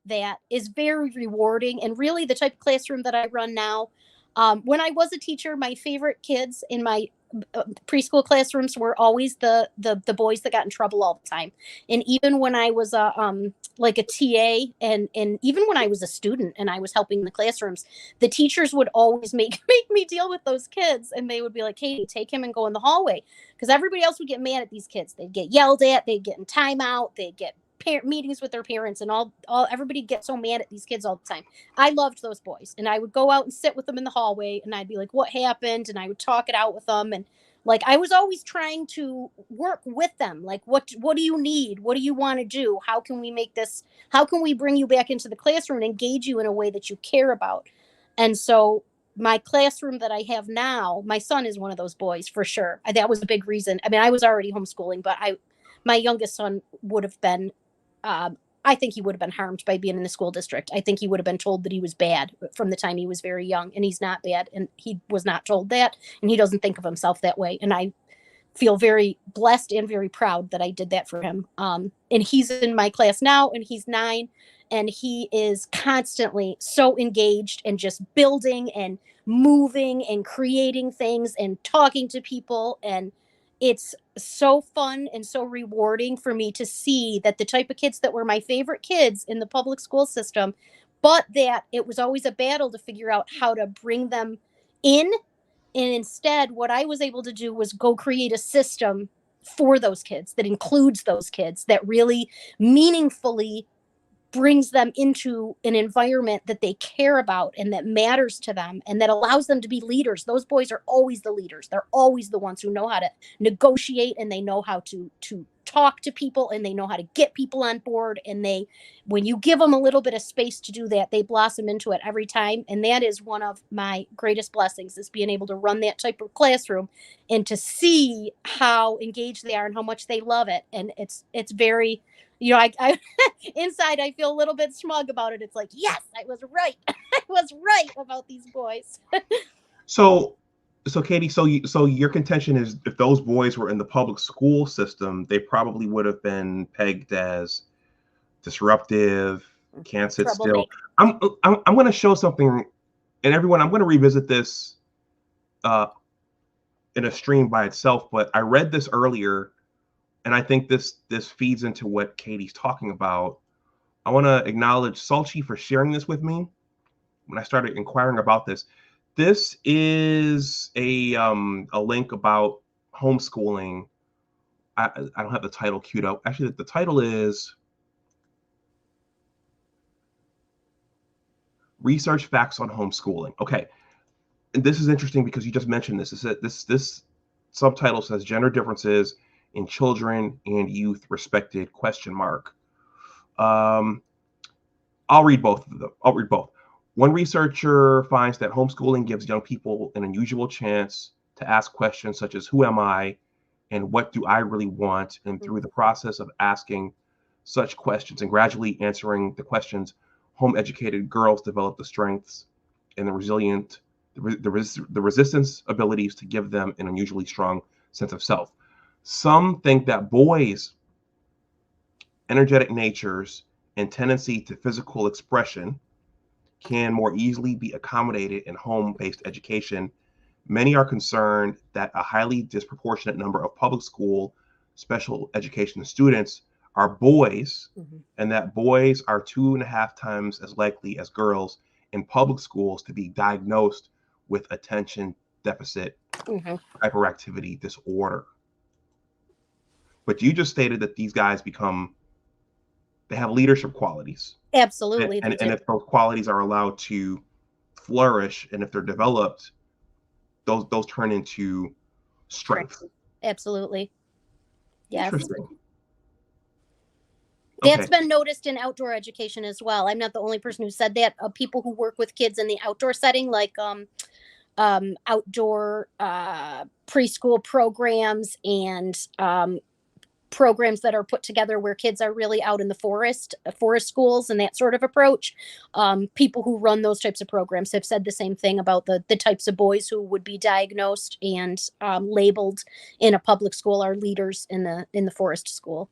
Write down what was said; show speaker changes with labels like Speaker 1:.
Speaker 1: that is very rewarding, and really the type of classroom that I run now. When I was a teacher, my favorite kids in my preschool classrooms were always the boys that got in trouble all the time. And even when I was like a TA, and even when I was a student and I was helping the classrooms, the teachers would always make me deal with those kids, and they would be like, Katie, take him and go in the hallway, because everybody else would get mad at these kids. They'd get yelled at, they'd get in timeout, they'd get meetings with their parents, and all everybody gets so mad at these kids all the time. I loved those boys, and I would go out and sit with them in the hallway, and I'd be like, what happened? And I would talk it out with them. And like, I was always trying to work with them. Like, what do you need? What do you want to do? How can we make this, how can we bring you back into the classroom and engage you in a way that you care about? And so my classroom that I have now, my son is one of those boys for sure. That was a big reason. I mean, I was already homeschooling, but my youngest son would have been, I think he would have been harmed by being in the school district. I think he would have been told that he was bad from the time he was very young, and he's not bad. And he was not told that, and he doesn't think of himself that way. And I feel very blessed and very proud that I did that for him. And he's in my class now, and he's 9, and he is constantly so engaged and just building and moving and creating things and talking to people. And it's so fun and so rewarding for me to see that the type of kids that were my favorite kids in the public school system, but that it was always a battle to figure out how to bring them in. And instead, what I was able to do was go create a system for those kids that includes those kids, that really meaningfully brings them into an environment that they care about and that matters to them, and that allows them to be leaders. Those boys are always the leaders. They're always the ones who know how to negotiate, and they know how to talk to people, and they know how to get people on board. And when you give them a little bit of space to do that, they blossom into it every time. And that is one of my greatest blessings, is being able to run that type of classroom and to see how engaged they are and how much they love it. And it's very, I inside I feel a little bit smug about it. It's like, yes, I was right. I was right about these boys.
Speaker 2: So Katie, so your contention is, if those boys were in the public school system, they probably would have been pegged as disruptive, can't sit still. I'm going to show something, and everyone, I'm going to revisit this in a stream by itself, but I read this earlier, and I think this feeds into what Katie's talking about. I want to acknowledge Salchi for sharing this with me when I started inquiring about this. This is a link about homeschooling. I don't have the title queued up. Actually, the title is Research Facts on Homeschooling. Okay, and this is interesting because you just mentioned this. This subtitle says Gender Differences in Children and Youth Respected ? I'll read both of them. I'll read both. One researcher finds that homeschooling gives young people an unusual chance to ask questions such as, who am I and what do I really want? And through the process of asking such questions and gradually answering the questions, home-educated girls develop the strengths and the resistance abilities to give them an unusually strong sense of self. Some think that boys' energetic natures and tendency to physical expression can more easily be accommodated in home-based education. Many are concerned that a highly disproportionate number of public school special education students are boys, and that boys are 2.5 times as likely as girls in public schools to be diagnosed with attention deficit hyperactivity disorder. But you just stated that these guys they have leadership qualities.
Speaker 1: Absolutely.
Speaker 2: And if those qualities are allowed to flourish, and if they're developed, those turn into strength.
Speaker 1: Absolutely. Yes.
Speaker 2: Interesting.
Speaker 1: That's been noticed in outdoor education as well. I'm not the only person who said that. People who work with kids in the outdoor setting, like outdoor preschool programs and programs that are put together where kids are really out in the forest schools and that sort of approach. People who run those types of programs have said the same thing about the types of boys who would be diagnosed and labeled in a public school are leaders in the forest school.